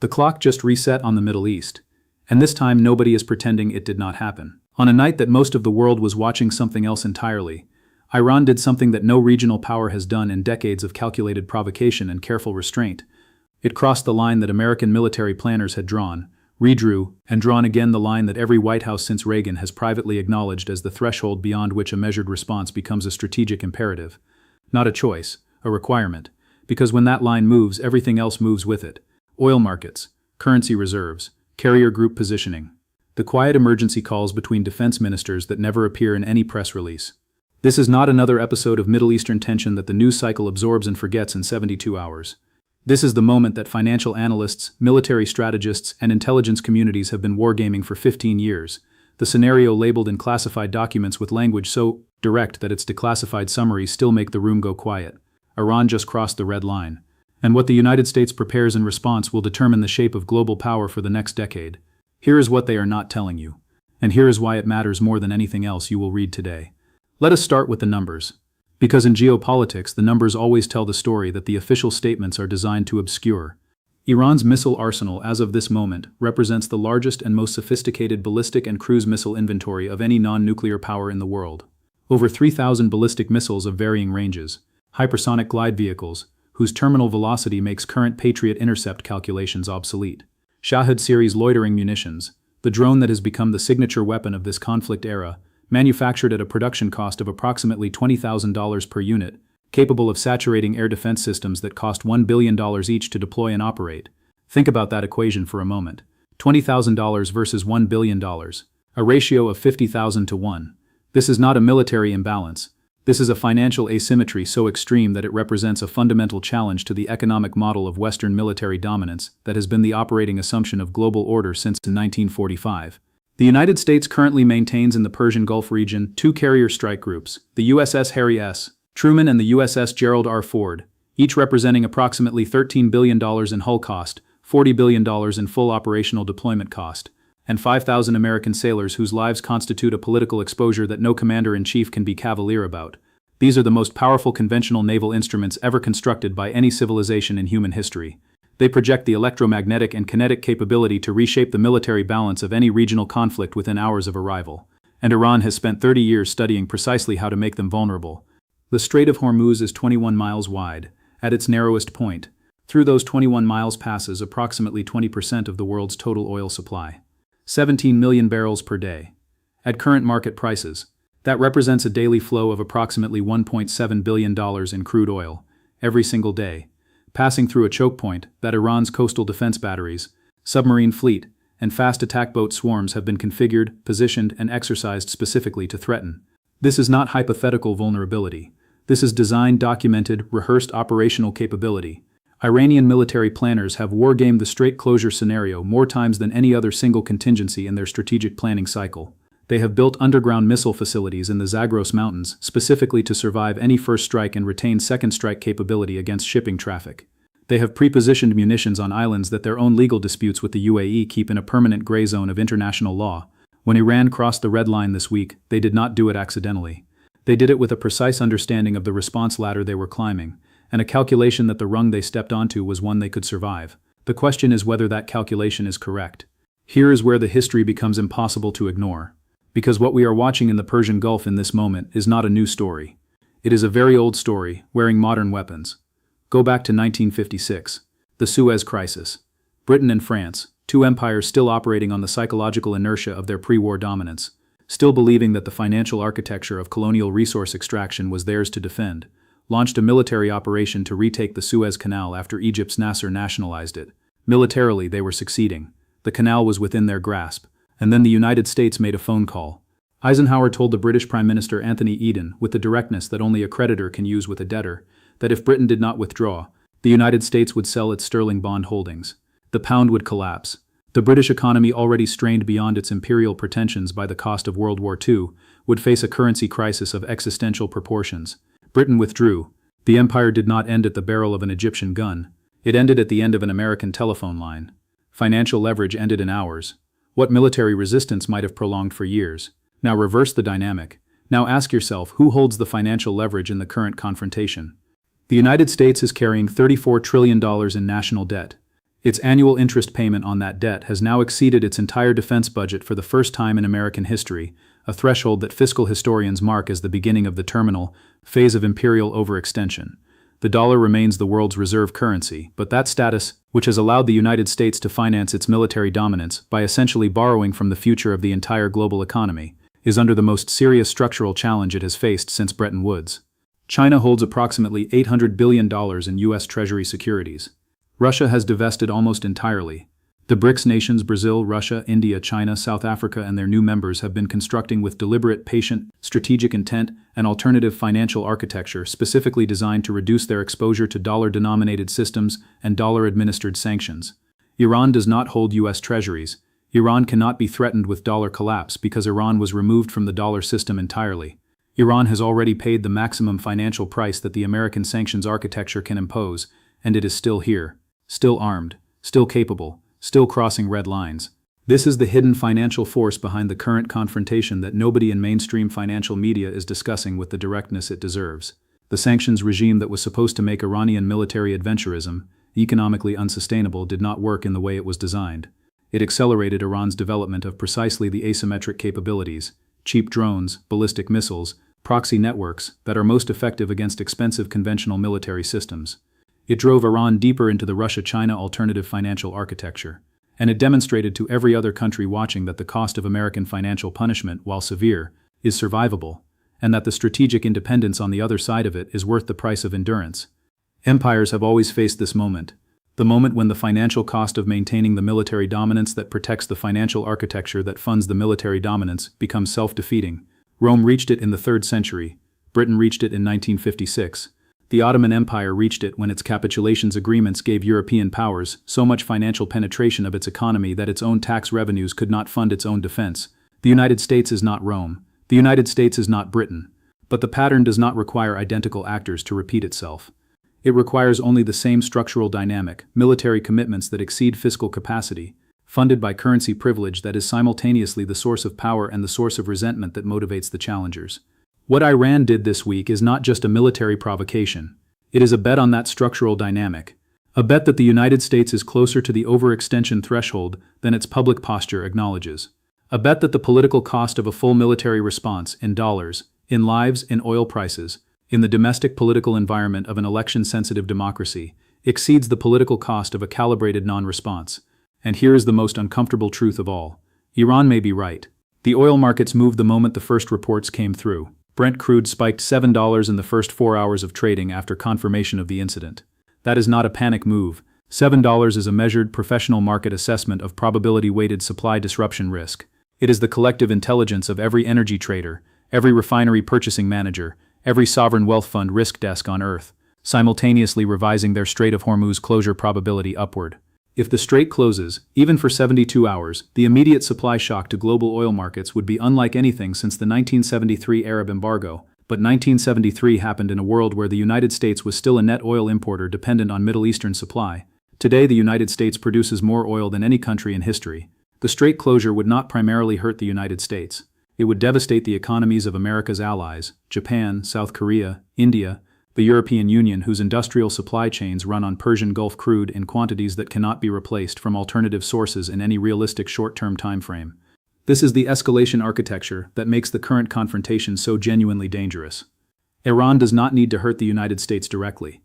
The clock just reset on the Middle East, and this time nobody is pretending it did not happen. On a night that most of the world was watching something else entirely, Iran did something that no regional power has done in decades of calculated provocation and careful restraint. It crossed the line that American military planners had drawn, redrew, and drawn again the line that every White House since Reagan has privately acknowledged as the threshold beyond which a measured response becomes a strategic imperative. Not a choice, a requirement, because when that line moves, everything else moves with it. Oil markets, currency reserves, carrier group positioning. The quiet emergency calls between defense ministers that never appear in any press release. This is not another episode of Middle Eastern tension that the news cycle absorbs and forgets in 72 hours. This is the moment that financial analysts, military strategists, and intelligence communities have been wargaming for 15 years. The scenario labeled in classified documents with language so direct that its declassified summaries still make the room go quiet. Iran just crossed the red line. And what the United States prepares in response will determine the shape of global power for the next decade. Here is what they are not telling you. And here is why it matters more than anything else you will read today. Let us start with the numbers. Because in geopolitics, the numbers always tell the story that the official statements are designed to obscure. Iran's missile arsenal as of this moment represents the largest and most sophisticated ballistic and cruise missile inventory of any non-nuclear power in the world. Over 3,000 ballistic missiles of varying ranges, hypersonic glide vehicles, whose terminal velocity makes current Patriot intercept calculations obsolete. Shahid series loitering munitions, the drone that has become the signature weapon of this conflict era, manufactured at a production cost of approximately $20,000 per unit, capable of saturating air defense systems that cost $1 billion each to deploy and operate. Think about that equation for a moment. $20,000 versus $1 billion, a ratio of 50,000 to 1. This is not a military imbalance. This is a financial asymmetry so extreme that it represents a fundamental challenge to the economic model of Western military dominance that has been the operating assumption of global order since 1945. The United States currently maintains in the Persian Gulf region two carrier strike groups, the USS Harry S. Truman and the USS Gerald R. Ford, each representing approximately $13 billion in hull cost, $40 billion in full operational deployment cost, and 5,000 American sailors whose lives constitute a political exposure that no commander-in-chief can be cavalier about. These are the most powerful conventional naval instruments ever constructed by any civilization in human history. They project the electromagnetic and kinetic capability to reshape the military balance of any regional conflict within hours of arrival. And Iran has spent 30 years studying precisely how to make them vulnerable. The Strait of Hormuz is 21 miles wide, at its narrowest point. Through those 21 miles passes approximately 20% of the world's total oil supply. 17 million barrels per day. At current market prices, that represents a daily flow of approximately $1.7 billion in crude oil, every single day, passing through a choke point that Iran's coastal defense batteries, submarine fleet, and fast attack boat swarms have been configured, positioned, and exercised specifically to threaten. This is not hypothetical vulnerability. This is designed, documented, rehearsed operational capability. Iranian military planners have wargamed the strait closure scenario more times than any other single contingency in their strategic planning cycle. They have built underground missile facilities in the Zagros Mountains specifically to survive any first strike and retain second strike capability against shipping traffic. They have pre-positioned munitions on islands that their own legal disputes with the UAE keep in a permanent gray zone of international law. When Iran crossed the red line this week, they did not do it accidentally. They did it with a precise understanding of the response ladder they were climbing, and a calculation that the rung they stepped onto was one they could survive. The question is whether that calculation is correct. Here is where the history becomes impossible to ignore. Because what we are watching in the Persian Gulf in this moment is not a new story. It is a very old story, wearing modern weapons. Go back to 1956, the Suez Crisis. Britain and France, two empires still operating on the psychological inertia of their pre-war dominance, still believing that the financial architecture of colonial resource extraction was theirs to defend, launched a military operation to retake the Suez Canal after Egypt's Nasser nationalized it. Militarily, they were succeeding. The canal was within their grasp. And then the United States made a phone call. Eisenhower told the British Prime Minister Anthony Eden, with the directness that only a creditor can use with a debtor, that if Britain did not withdraw, the United States would sell its sterling bond holdings. The pound would collapse. The British economy, already strained beyond its imperial pretensions by the cost of World War II, would face a currency crisis of existential proportions. Britain withdrew. The empire did not end at the barrel of an Egyptian gun. It ended at the end of an American telephone line. Financial leverage ended in hours. What military resistance might have prolonged for years. Now reverse the dynamic. Now ask yourself who holds the financial leverage in the current confrontation. The United States is carrying $34 trillion in national debt. Its annual interest payment on that debt has now exceeded its entire defense budget for the first time in American history, a threshold that fiscal historians mark as the beginning of the terminal phase of imperial overextension. The dollar remains the world's reserve currency, but that status, which has allowed the United States to finance its military dominance by essentially borrowing from the future of the entire global economy, is under the most serious structural challenge it has faced since Bretton Woods. China holds approximately $800 billion in U.S. Treasury securities. Russia has divested almost entirely. The BRICS nations Brazil, Russia, India, China, South Africa and their new members have been constructing with deliberate, patient, strategic intent an alternative financial architecture specifically designed to reduce their exposure to dollar-denominated systems and dollar-administered sanctions. Iran does not hold U.S. treasuries. Iran cannot be threatened with dollar collapse because Iran was removed from the dollar system entirely. Iran has already paid the maximum financial price that the American sanctions architecture can impose, and it is still here, still armed, still capable, still crossing red lines. This is the hidden financial force behind the current confrontation that nobody in mainstream financial media is discussing with the directness it deserves. The sanctions regime that was supposed to make Iranian military adventurism economically unsustainable did not work in the way it was designed. It accelerated Iran's development of precisely the asymmetric capabilities, cheap drones, ballistic missiles, proxy networks that are most effective against expensive conventional military systems. It drove Iran deeper into the Russia-China alternative financial architecture, and it demonstrated to every other country watching that the cost of American financial punishment, while severe, is survivable, and that the strategic independence on the other side of it is worth the price of endurance. Empires have always faced this moment, the moment when the financial cost of maintaining the military dominance that protects the financial architecture that funds the military dominance becomes self-defeating. Rome reached it in the 3rd century, Britain reached it in 1956. The Ottoman Empire reached it when its capitulations agreements gave European powers so much financial penetration of its economy that its own tax revenues could not fund its own defense. The United States is not Rome. The United States is not Britain. But the pattern does not require identical actors to repeat itself. It requires only the same structural dynamic, military commitments that exceed fiscal capacity, funded by currency privilege that is simultaneously the source of power and the source of resentment that motivates the challengers. What Iran did this week is not just a military provocation. It is a bet on that structural dynamic. A bet that the United States is closer to the overextension threshold than its public posture acknowledges. A bet that the political cost of a full military response in dollars, in lives, in oil prices, in the domestic political environment of an election-sensitive democracy, exceeds the political cost of a calibrated non-response. And here is the most uncomfortable truth of all. Iran may be right. The oil markets moved the moment the first reports came through. Brent crude spiked $7 in the first 4 hours of trading after confirmation of the incident. That is not a panic move. $7 is a measured professional market assessment of probability-weighted supply disruption risk. It is the collective intelligence of every energy trader, every refinery purchasing manager, every sovereign wealth fund risk desk on Earth, simultaneously revising their Strait of Hormuz closure probability upward. If the strait closes, even for 72 hours, the immediate supply shock to global oil markets would be unlike anything since the 1973 Arab embargo, but 1973 happened in a world where the United States was still a net oil importer dependent on Middle Eastern supply. Today the United States produces more oil than any country in history. The strait closure would not primarily hurt the United States. It would devastate the economies of America's allies, Japan, South Korea, India, the European Union, whose industrial supply chains run on Persian Gulf crude in quantities that cannot be replaced from alternative sources in any realistic short-term time frame. This is the escalation architecture that makes the current confrontation so genuinely dangerous. Iran does not need to hurt the United States directly.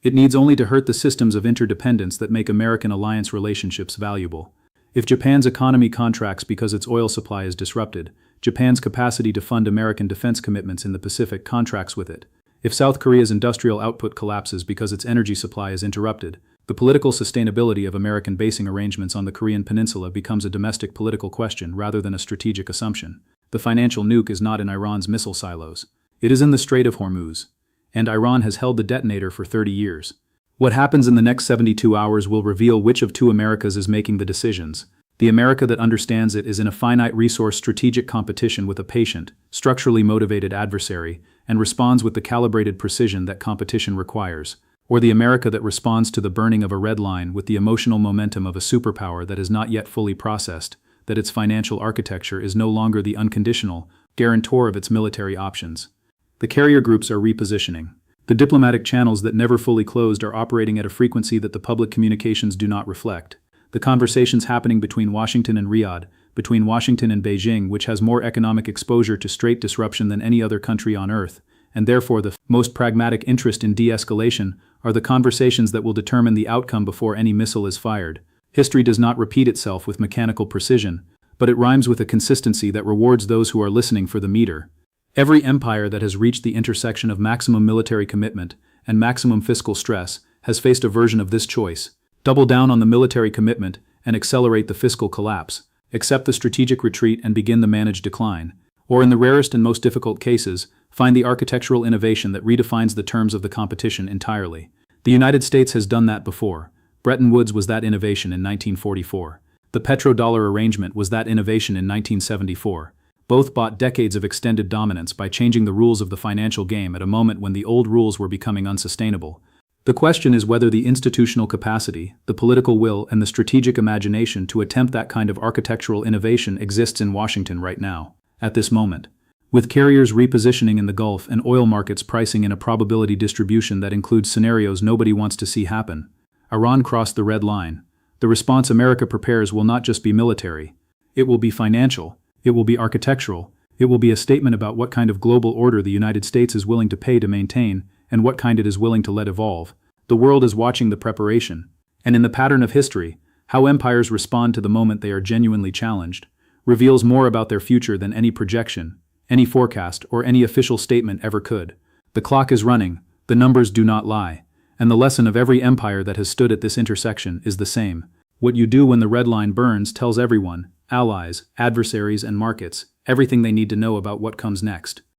It needs only to hurt the systems of interdependence that make American alliance relationships valuable. If Japan's economy contracts because its oil supply is disrupted, Japan's capacity to fund American defense commitments in the Pacific contracts with it. If South Korea's industrial output collapses because its energy supply is interrupted, the political sustainability of American basing arrangements on the Korean peninsula becomes a domestic political question rather than a strategic assumption. The financial nuke is not in Iran's missile silos. It is in the Strait of Hormuz. And Iran has held the detonator for 30 years. What happens in the next 72 hours will reveal which of two Americas is making the decisions. The America that understands it is in a finite resource strategic competition with a patient, structurally motivated adversary, and responds with the calibrated precision that competition requires. Or the America that responds to the burning of a red line with the emotional momentum of a superpower that is not yet fully processed, that its financial architecture is no longer the unconditional guarantor of its military options. The carrier groups are repositioning. The diplomatic channels that never fully closed are operating at a frequency that the public communications do not reflect. The conversations happening between Washington and Riyadh, between Washington and Beijing, which has more economic exposure to straight disruption than any other country on earth, and therefore the most pragmatic interest in de-escalation, are the conversations that will determine the outcome before any missile is fired. History does not repeat itself with mechanical precision, but it rhymes with a consistency that rewards those who are listening for the meter. Every empire that has reached the intersection of maximum military commitment and maximum fiscal stress has faced a version of this choice: double down on the military commitment and accelerate the fiscal collapse, accept the strategic retreat and begin the managed decline, or in the rarest and most difficult cases, find the architectural innovation that redefines the terms of the competition entirely. The United States has done that before. Bretton Woods was that innovation in 1944. The petrodollar arrangement was that innovation in 1974. Both bought decades of extended dominance by changing the rules of the financial game at a moment when the old rules were becoming unsustainable. The question is whether the institutional capacity, the political will, and the strategic imagination to attempt that kind of architectural innovation exists in Washington right now, at this moment. With carriers repositioning in the Gulf and oil markets pricing in a probability distribution that includes scenarios nobody wants to see happen, Iran crossed the red line. The response America prepares will not just be military. It will be financial. It will be architectural. It will be a statement about what kind of global order the United States is willing to pay to maintain, and what kind it is willing to let evolve. The world is watching the preparation. And in the pattern of history, how empires respond to the moment they are genuinely challenged reveals more about their future than any projection, any forecast, or any official statement ever could. The clock is running, the numbers do not lie, and the lesson of every empire that has stood at this intersection is the same. What you do when the red line burns tells everyone, allies, adversaries, and markets, everything they need to know about what comes next.